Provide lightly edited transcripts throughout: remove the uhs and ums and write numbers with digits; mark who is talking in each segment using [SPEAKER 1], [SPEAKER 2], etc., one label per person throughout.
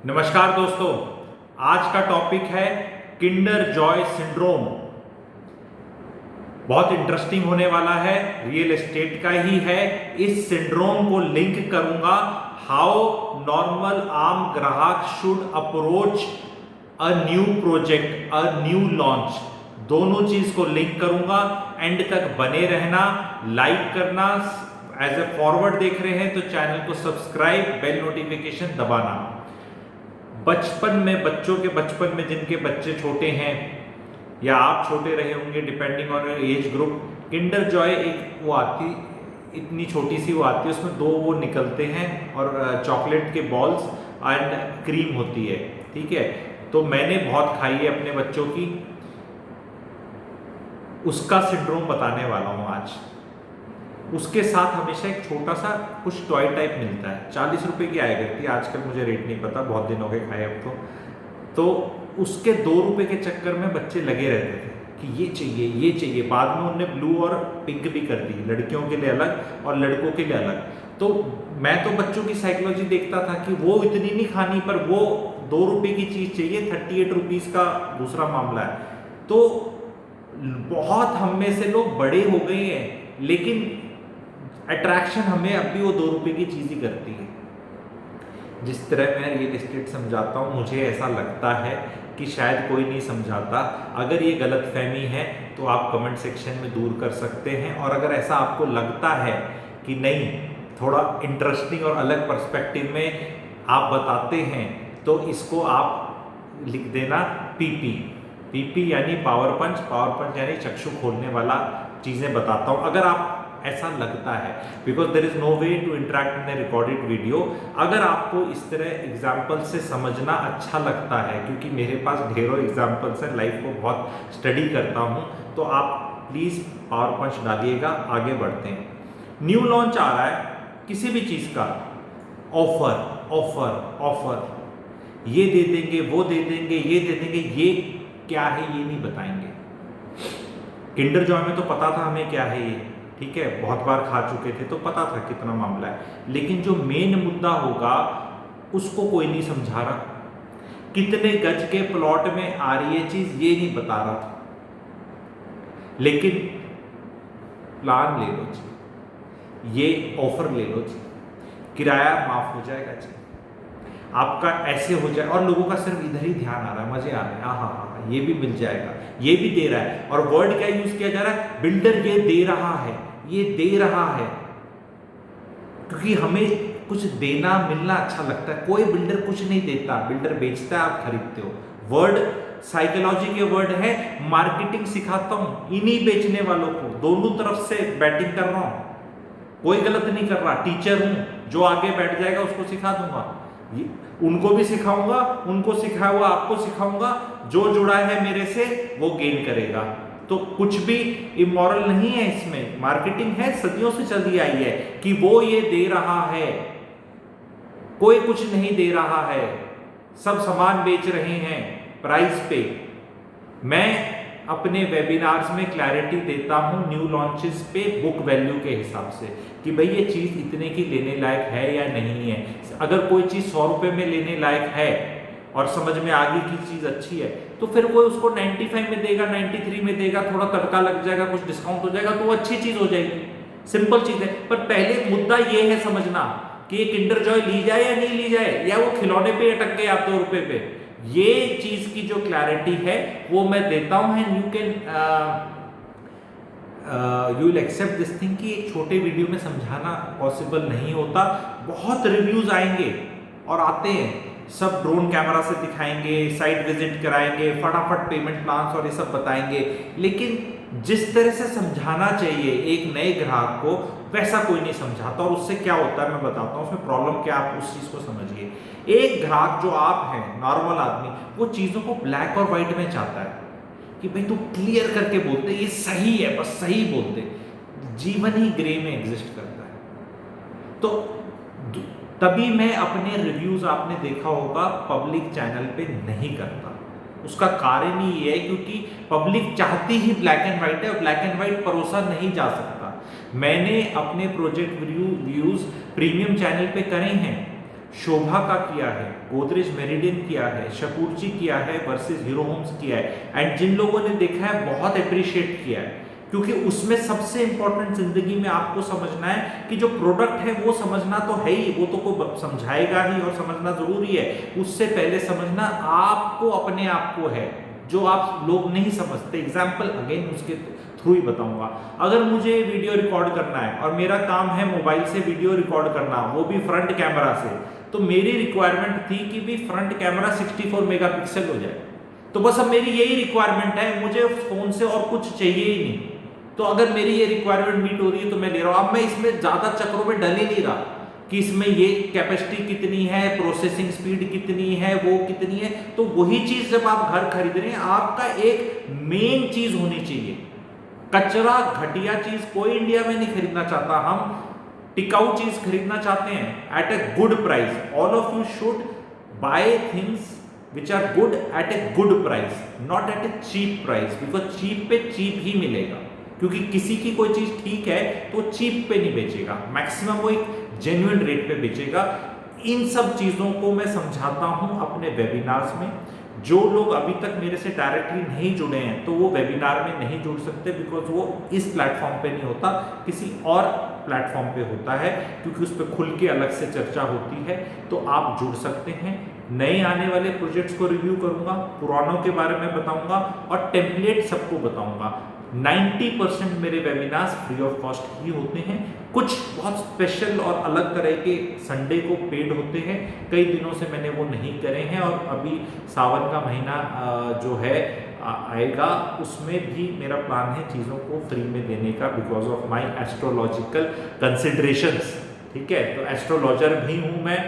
[SPEAKER 1] नमस्कार दोस्तों, आज का टॉपिक है किंडर जॉय सिंड्रोम। बहुत इंटरेस्टिंग होने वाला है, रियल एस्टेट का ही है। इस सिंड्रोम को लिंक करूंगा हाउ नॉर्मल आम ग्राहक should approach a new project, a new launch. दोनों चीज को लिंक करूंगा। एंड तक बने रहना, लाइक करना। एज ए फॉरवर्ड देख रहे हैं तो चैनल को सब्सक्राइब, बेल नोटिफिकेशन दबाना। बचपन में, बच्चों के बचपन में जिनके बच्चे छोटे हैं या आप छोटे रहे होंगे, depending on age group, Kinder Joy एक वो आती, इतनी छोटी सी वो आती है, उसमें दो वो निकलते हैं और चॉकलेट के बॉल्स एंड क्रीम होती है। ठीक है, तो मैंने बहुत खाई है अपने बच्चों की। उसका सिंड्रोम बताने वाला हूं आज। उसके साथ हमेशा एक छोटा सा कुछ टॉय टाइप मिलता है, 40 रुपए की आया करती है, आजकल मुझे रेट नहीं पता, बहुत दिन हो गए खाए अब तो उसके 2 रुपए के चक्कर में बच्चे लगे रहते थे कि ये चाहिए ये चाहिए। बाद में उन्होंने ब्लू और पिंक भी कर दी, लड़कियों के लिए अलग और लड़कों के लिए अलग। तो मैं तो बच्चों की साइकोलॉजी देखता था कि वो इतनी नहीं खानी, पर वो 2 रुपए की चीज चाहिए, 38 रुपीज का दूसरा मामला है। तो बहुत हम में से लोग बड़े हो गए हैं, लेकिन अट्रैक्शन हमें अब भी वो 2 रुपए की चीज ही करती है। जिस तरह मैं रियल एस्टेट समझाता हूँ, मुझे ऐसा लगता है कि शायद कोई नहीं समझाता। अगर ये गलत फहमी है तो आप कमेंट सेक्शन में दूर कर सकते हैं, और अगर ऐसा आपको लगता है कि नहीं, थोड़ा इंटरेस्टिंग और अलग पर्सपेक्टिव में आप बताते हैं, तो इसको आप लिख देना पीपी। पीपी यानी पावर पंच, पावर पंच यानी चक्षु खोलने वाला चीज़ें बताता हूँ, अगर आप ऐसा लगता है। Because there is no way to interact in a recorded video. अगर आपको इस तरह एग्जाम्पल से समझना अच्छा लगता है, क्योंकि मेरे पास ढेरों एग्जाम्पल्स हैं, लाइफ को बहुत स्टडी करता हूँ, तो आप प्लीज़ पावर पंच डालिएगा। आगे बढ़ते हैं। न्यू लॉन्च आ रहा है किसी भी चीज़ का, ऑफर ऑफर ऑफर, ये दे देंगे, वो दे देंगे, ये दे देंगे। ये क्या है ये नहीं बताएंगे। किंडर जॉय में तो पता था हमें क्या है ये, ठीक है, बहुत बार खा चुके थे तो पता था कितना मामला है। लेकिन जो मेन मुद्दा होगा उसको कोई नहीं समझा रहा। कितने गज के प्लॉट में आ रही है चीज ये नहीं बता रहा था, लेकिन प्लान ले लो जी, ये ऑफर ले लो जी, किराया माफ हो जाएगा जी, आपका ऐसे हो जाए। और लोगों का सिर्फ इधर ही ध्यान आ रहा है, मजे आ रहे हैं, हाँ हाँ हाँ, ये भी मिल जाएगा, ये भी दे रहा है। और वर्ड क्या यूज किया जा रहा है? बिल्डर ये दे रहा है, ये दे रहा है। क्योंकि हमें कुछ देना मिलना अच्छा लगता है। कोई बिल्डर कुछ नहीं देता, बिल्डर बेचता है, आप खरीदते हो। वर्ड साइकोलॉजी के वर्ड है, मार्केटिंग सिखाता हूं इन्हीं बेचने वालों को, दोनों तरफ से बैटिंग कर रहा हूं, कोई गलत नहीं कर रहा। टीचर हूं, जो आगे बैठ जाएगा उसको सिखा दूंगा, उनको भी सिखाऊंगा, उनको सिखाया हुआ आपको सिखाऊंगा, जो जुड़ा है मेरे से वो गेन करेगा। तो कुछ भी इमोरल नहीं है इसमें, मार्केटिंग है, सदियों से चली आई है कि वो ये दे रहा है, कोई कुछ नहीं दे रहा है, सब सामान बेच रहे हैं प्राइस पे। मैं अपने वेबिनार्स में क्लैरिटी देता हूं न्यू लॉन्चेस पे बुक वैल्यू के हिसाब से, कि भाई ये चीज इतने की लेने लायक है या नहीं है। अगर कोई चीज 100 रुपए में लेने लायक है और समझ में आ गई कि चीज अच्छी है, तो फिर कोई उसको 95 में देगा, 93 में देगा, थोड़ा तड़का लग जाएगा, कुछ डिस्काउंट हो जाएगा, तो वो अच्छी चीज हो जाएगी। सिंपल चीज है। पर पहले मुद्दा ये है समझना कि ये किंडर जॉय ली जाए या नहीं ली जाए, या वो खिलौने पे अटक गए आप 2 रुपए पे। ये चीज की जो क्लैरिटी है वो मैं देता हूं, and you can you will accept this thing कि एक छोटे वीडियो में समझाना पॉसिबल नहीं होता। बहुत रिव्यूज आएंगे और आते हैं, सब ड्रोन कैमरा से दिखाएंगे, साइट विजिट कराएंगे, फटाफट पेमेंट प्लान्स और ये सब बताएंगे, लेकिन जिस तरह से समझाना चाहिए एक नए ग्राहक को वैसा कोई नहीं समझाता। और उससे क्या होता है मैं बताता हूँ, उसमें प्रॉब्लम क्या, आप उस चीज को समझिए। एक ग्राहक जो आप हैं, नॉर्मल आदमी, वो चीजों को ब्लैक और व्हाइट में चाहता है कि भाई तू क्लियर करके बोलते, ये सही है, बस सही बोलते। जीवन ही ग्रे में एग्जिस्ट करता है। तो तभी मैं अपने रिव्यूज, आपने देखा होगा, पब्लिक चैनल पे नहीं करता। उसका कारण ही ये है क्योंकि पब्लिक चाहती ही ब्लैक एंड व्हाइट है, और ब्लैक एंड व्हाइट परोसा नहीं जा सकता। मैंने अपने प्रोजेक्ट रिव्यूज प्रीमियम चैनल पे करे हैं, शोभा का किया है, गोदरेज मेरिडियन किया है, शपूर्जी किया है वर्सेस हीरो होम्स किया है, एंड जिन लोगों ने देखा है बहुत अप्रिशिएट किया है, क्योंकि उसमें सबसे इंपॉर्टेंट जिंदगी में आपको समझना है कि जो प्रोडक्ट है वो समझना तो है ही, वो तो कोई समझाएगा ही और समझना जरूरी है, उससे पहले समझना आपको अपने आप को है, जो आप लोग नहीं समझते। एग्जाम्पल अगेन उसके थ्रू ही बताऊंगा। अगर मुझे वीडियो रिकॉर्ड करना है और मेरा काम है मोबाइल से वीडियो रिकॉर्ड करना, वो भी फ्रंट कैमरा से, तो मेरी रिक्वायरमेंट थी कि भी फ्रंट कैमरा 64 मेगापिक्सल हो जाए, तो बस अब मेरी यही रिक्वायरमेंट है, मुझे फोन से और कुछ चाहिए ही नहीं। तो अगर मेरी ये रिक्वायरमेंट मीट हो रही है तो मैं ले रहा हूं। अब मैं इसमें ज्यादा चक्रों में डल ही नहीं रहा कि इसमें ये कैपेसिटी कितनी है, प्रोसेसिंग स्पीड कितनी है, वो कितनी है। तो वही चीज जब आप घर खरीद रहे हैं, आपका एक मेन चीज होनी चाहिए, कचरा घटिया चीज कोई इंडिया में नहीं खरीदना चाहता, हम टिकाऊ चीज खरीदना चाहते हैं at a good price. All of you should buy things which are good at a good price, not at a cheap price, because cheap पे cheap ही मिलेगा, क्योंकि किसी की कोई चीज ठीक है तो चीप पे नहीं बेचेगा, मैक्सिमम वो एक जेन्युइन रेट पे बेचेगा। इन सब चीजों को मैं समझाता हूं अपने वेबिनार्स में। जो लोग अभी तक मेरे से डायरेक्टली नहीं जुड़े हैं तो वो वेबिनार में नहीं जुड़ सकते, बिकॉज वो इस प्लेटफॉर्म पे नहीं होता, किसी और प्लेटफॉर्म पे होता है, क्योंकि उस पर खुल के अलग से चर्चा होती है। तो आप जुड़ सकते हैं। नए आने वाले प्रोजेक्ट्स को रिव्यू करूंगा, पुरानों के बारे में बताऊंगा और टेम्पलेट सबको बताऊंगा। 90% मेरे वेबिनार्स फ्री ऑफ कॉस्ट ही होते हैं। कुछ बहुत स्पेशल और अलग तरह के संडे को पेड होते हैं, कई दिनों से मैंने वो नहीं करे हैं, और अभी सावन का महीना जो है आएगा, उसमें भी मेरा प्लान है चीज़ों को फ्री में देने का, because of my astrological considerations. ठीक है, तो एस्ट्रोलॉजर भी हूँ मैं,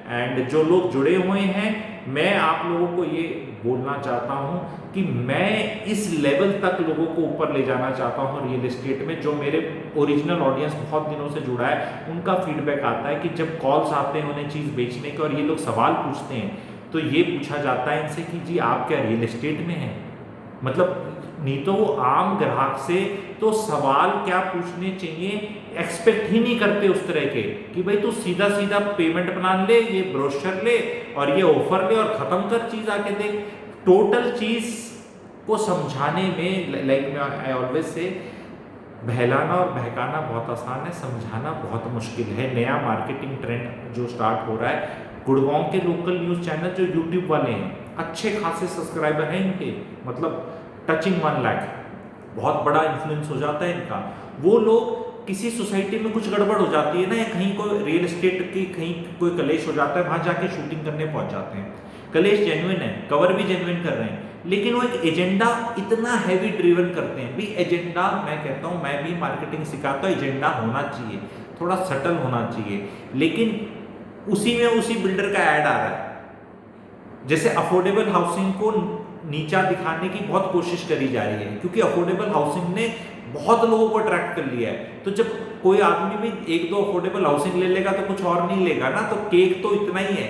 [SPEAKER 1] एंड जो लोग जुड़े हुए हैं, मैं आप लोगों को ये बोलना चाहता हूं कि मैं इस लेवल तक लोगों को ऊपर ले जाना चाहता हूं रियल एस्टेट में। जो मेरे ओरिजिनल ऑडियंस बहुत दिनों से जुड़ा है, उनका फीडबैक आता है कि जब कॉल्स आते हैं उन्हें चीज़ बेचने के और ये लोग सवाल पूछते हैं, तो ये पूछा जाता है इनसे कि जी आप क्या रियल एस्टेट में हैं? मतलब नहीं तो वो आम ग्राहक से तो सवाल क्या पूछने चाहिए एक्सपेक्ट ही नहीं करते उस तरह के, कि भाई तू सीधा सीधा पेमेंट प्लान ले, ये ब्रोशर ले और ये ऑफर ले और खत्म कर चीज, आके देख। टोटल चीज को समझाने में, लाइक आई ऑलवेज से, बहलाना और बहकाना बहुत आसान है, समझाना बहुत मुश्किल है। नया मार्केटिंग ट्रेंड जो स्टार्ट हो रहा है, गुड़गांव के लोकल न्यूज चैनल जो यूट्यूब वाले हैं, अच्छे खासे सब्सक्राइबर हैं इनके, मतलब टचिंग 1 लाख, बहुत बड़ा इन्फ्लुएंस हो जाता है इनका। वो लोग किसी सोसाइटी में कुछ गड़बड़ हो जाती है ना, या कहीं कोई रियल एस्टेट की कहीं कोई कलेश हो जाता है, वहां जाके शूटिंग करने पहुंच जाते हैं। कलेश जेन्युइन है, कवर भी जेन्युइन कर रहे हैं, लेकिन वो एक एजेंडा इतना हैवी ड्रिवन करते हैं। भी एजेंडा, मैं कहता हूं, मैं भी मार्केटिंग सिखाता हूं, एजेंडा होना चाहिए, थोड़ा सटल होना चाहिए, लेकिन उसी में उसी बिल्डर का ऐड आ रहा है। जैसे अफोर्डेबल हाउसिंग को नीचा दिखाने की बहुत कोशिश करी जा रही है, क्योंकि अफोर्डेबल हाउसिंग ने बहुत लोगों को अट्रैक्ट कर लिया है। तो जब कोई आदमी भी 1-2 अफोर्डेबल हाउसिंग ले लेगा तो कुछ और नहीं लेगा ना, तो केक तो इतना ही है,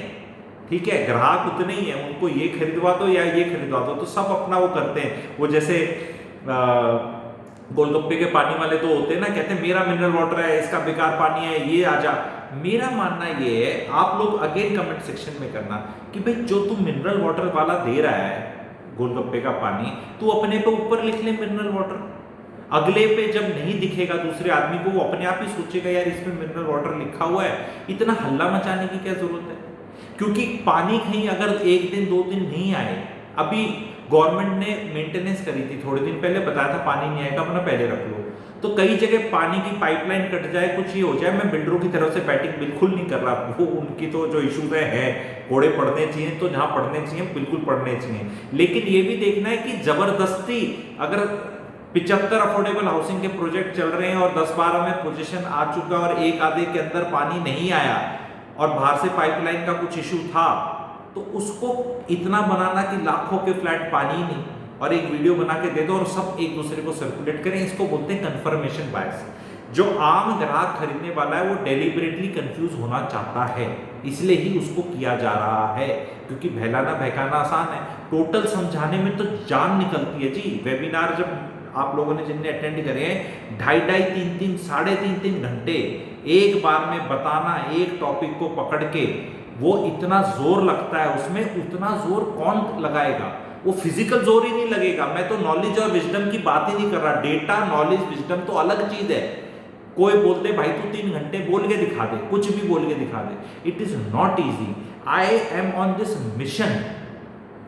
[SPEAKER 1] ठीक है, ग्राहक उतने ही है, उनको ये खरीदवा दो या ये खरीदवा दो, तो सब अपना वो करते हैं। वो जैसे गोलगप्पे के पानी वाले तो होते हैं ना, कहते हैं मेरा मिनरल वाटर है, इसका बेकार पानी है, ये आजा। मेरा मानना ये है, आप लोग अगेन कमेंट सेक्शन में करना कि भाई जो तू मिनरल वाटर वाला दे रहा है गोलगप्पे का पानी, तू अपने पे ऊपर लिख ले मिनरल वाटर। अगले पे जब नहीं दिखेगा दूसरे आदमी को, वो अपने आप ही सोचेगा यार इसमें मिनरल वाटर लिखा हुआ है, इतना हल्ला मचाने की क्या जरूरत है? क्योंकि पानी कहीं अगर 1 दिन 2 दिन नहीं आए, अभी गवर्नमेंट ने मेंटेनेंस करी थी, थोड़े दिन पहले बताया था पानी नहीं आएगा, अपना पहले रख लो। तो कई जगह पानी की पाइपलाइन कट जाए, कुछ ये हो जाए, मैं बिल्डरों की तरफ से बैटिंग बिल्कुल नहीं कर रहा, वो उनकी तो जो इशूज है, कोड़े पड़ने चाहिए तो जहां पड़ने चाहिए बिल्कुल पड़ने चाहिए, लेकिन ये भी देखना है कि जबरदस्ती अगर 75 अफोर्डेबल हाउसिंग के प्रोजेक्ट चल रहे हैं और 10-12 में पोजीशन आ चुका और एक आधे के अंदर पानी नहीं आया और बाहर से पाइपलाइन का कुछ इशू था, तो उसको इतना बनाना कि लाखों के फ्लैट पानी नहीं, और एक वीडियो बना के दे दो और सब एक दूसरे को सर्कुलेट करें, इसको बोलते हैं कंफर्मेशन बायस। जो आम ग्राहक खरीदने वाला है वो डेलिबरेटली कंफ्यूज होना चाहता है, इसलिए ही उसको किया जा रहा है, क्योंकि बहलाना बहकाना आसान है, टोटल समझाने में तो जान निकलती है जी। वेबिनार जब आप लोगों ने जिनने अटेंड करे हैं, 2.5, 3-3, 3.5 घंटे एक बार में बताना, एक टॉपिक को पकड़ के वो इतना जोर लगता है उसमें, उतना जोर कौन लगाएगा? वो फिजिकल जोर ही नहीं लगेगा। मैं तो नॉलेज और विजडम की बात ही नहीं कर रहा। डेटा, नॉलेज, विजडम तो अलग चीज है। कोई बोलते भाई तू 3 घंटे बोल के दिखा दे, कुछ भी बोल के दिखा दे। It is not easy. I am on this mission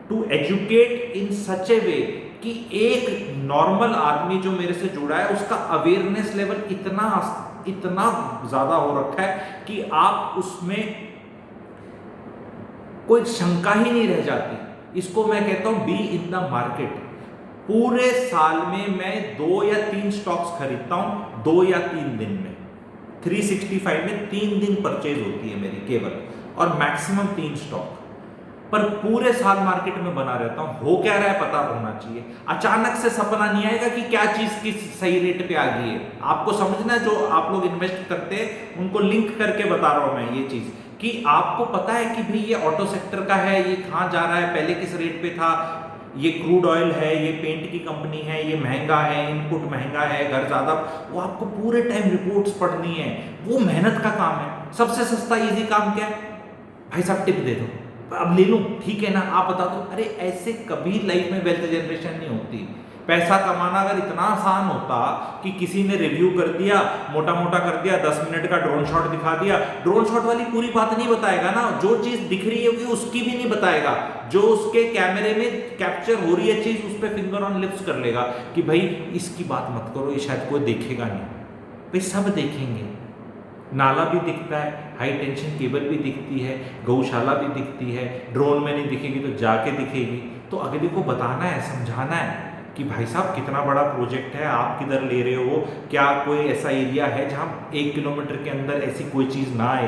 [SPEAKER 1] to educate in such a way कि एक नॉर्मल आदमी जो मेरे से जुड़ा है उसका अवेयरनेस लेवल इतना ज्यादा हो रखा है कि आप उसमें कोई शंका ही नहीं रह जाती। इसको मैं कहता हूं बी इन द मार्केट। पूरे साल में मैं 2 या 3 स्टॉक्स खरीदता हूं, 2 या 3 दिन में। 365 में 3 दिन परचेज होती है मेरी केवल, और मैक्सिमम 3 स्टॉक। पर पूरे साल मार्केट में बना रहता हूं। हो क्या रहा है पता होना चाहिए। अचानक से सपना नहीं आएगा कि क्या चीज किस सही रेट पे आ गई है। आपको समझना है, जो आप लोग इन्वेस्ट करते हैं उनको लिंक करके बता रहा हूं मैं ये चीज, कि आपको पता है कि भाई ये ऑटो सेक्टर का है, ये कहां जा रहा है, पहले किस रेट पे था, ये क्रूड ऑयल है, ये पेंट की कंपनी है, ये महंगा है, इनपुट महंगा है, घर ज्यादा। वो आपको पूरे टाइम रिपोर्ट्स पढ़नी है। वो मेहनत का काम है। सबसे सस्ता इजी काम क्या है? भाई साहब टिप दे दो, अब ले लूं, ठीक है ना, आप बता दो। अरे ऐसे कभी लाइफ में वेल्थ जनरेशन नहीं होती। पैसा कमाना अगर इतना आसान होता कि किसी ने रिव्यू कर दिया, मोटा मोटा कर दिया, 10 मिनट का ड्रोन शॉट दिखा दिया। ड्रोन शॉट वाली पूरी बात नहीं बताएगा ना, जो चीज दिख रही होगी उसकी भी नहीं बताएगा। जो उसके कैमरे में कैप्चर हो रही है चीज, उस पर फिंगर ऑन लिप्स कर लेगा कि भाई इसकी बात मत करो, ये शायद कोई देखेगा नहीं। भाई सब देखेंगे। नाला भी दिखता है, हाई टेंशन केबल भी दिखती है, गौशाला भी दिखती है। ड्रोन में नहीं दिखेगी तो जाके दिखेगी। तो अगले को बताना है, समझाना है कि भाई साहब कितना बड़ा प्रोजेक्ट है, आप किधर ले रहे हो, क्या कोई ऐसा एरिया है जहां 1 किलोमीटर के अंदर ऐसी कोई चीज़ ना आए।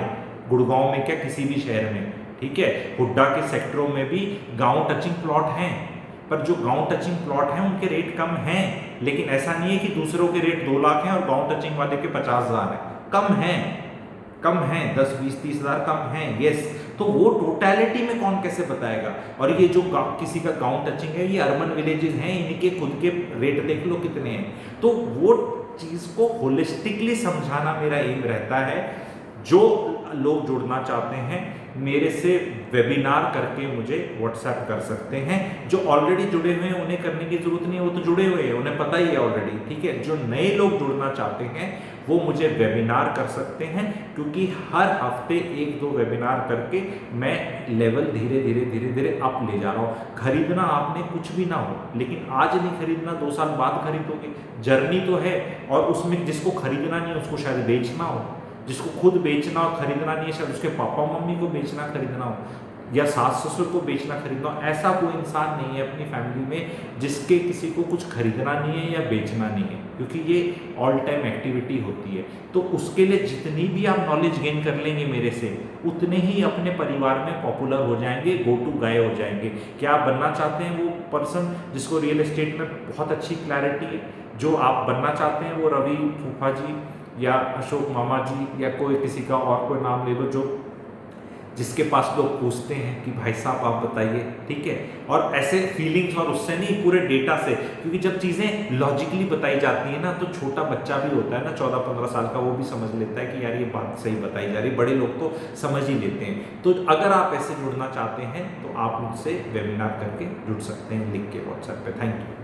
[SPEAKER 1] गुड़गांव में क्या, किसी भी शहर में, ठीक है। हुड्डा के सेक्टरों में भी गांव टचिंग प्लॉट हैं, पर जो गांव टचिंग प्लॉट हैं उनके रेट कम हैं। लेकिन ऐसा नहीं है कि दूसरों के रेट 2 लाख हैं और गांव टचिंग वाले के 50,000 हैं। कम है 10, 20, 30 हज़ार कम है। यस, तो वो टोटलिटी में कौन कैसे बताएगा? और ये जो किसी का गांव टचिंग है, ये अर्बन विलेजेस हैं, इनके खुद के रेट देख लो कितने हैं। तो वो चीज को होलिस्टिकली समझाना मेरा एम रहता है। जो लोग जुड़ना चाहते हैं मेरे से वेबिनार करके मुझे व्हाट्सएप कर सकते हैं। जो ऑलरेडी जुड़े हुए हैं उन्हें करने की जरूरत नहीं है, वो तो जुड़े हुए हैं, उन्हें पता ही है ऑलरेडी, ठीक है। जो नए लोग जुड़ना चाहते हैं वो मुझे वेबिनार कर सकते हैं, क्योंकि हर हफ्ते 1-2 वेबिनार करके मैं लेवल धीरे धीरे अप ले जा रहा हूँ। खरीदना आपने कुछ भी ना हो, लेकिन आज नहीं खरीदना, 2 साल बाद खरीदोगे। जर्नी तो है, और उसमें जिसको खरीदना नहीं है उसको शायद बेचना हो, जिसको खुद बेचना और खरीदना नहीं है शायद उसके पापा मम्मी को बेचना खरीदना हो, या सास ससुर को बेचना खरीदना हो। ऐसा कोई इंसान नहीं है अपनी फैमिली में जिसके किसी को कुछ खरीदना नहीं है या बेचना नहीं है, क्योंकि ये ऑल टाइम एक्टिविटी होती है। तो उसके लिए जितनी भी आप नॉलेज गेन कर लेंगे मेरे से, उतने ही अपने परिवार में पॉपुलर हो जाएंगे, गो टू गाय हो जाएंगे। क्या आप बनना चाहते हैं वो पर्सन जिसको रियल एस्टेट में बहुत अच्छी क्लैरिटी है? जो आप बनना चाहते हैं वो रवि फूफा जी या अशोक मामा जी या कोई किसी का और कोई नाम ले लो, जो जिसके पास लोग पूछते हैं कि भाई साहब आप बताइए, ठीक है। और ऐसे फीलिंग्स, और उससे नहीं, पूरे डेटा से, क्योंकि जब चीज़ें लॉजिकली बताई जाती है ना, तो छोटा बच्चा भी होता है ना 14-15 साल का, वो भी समझ लेता है कि यार ये बात सही बताई जा रही। बड़े लोग तो समझ ही लेते हैं। तो अगर आप ऐसे जुड़ना चाहते हैं तो आप मुझसे वेबिनार करके जुड़ सकते हैं, लिख के व्हाट्सएप पे। Thank you.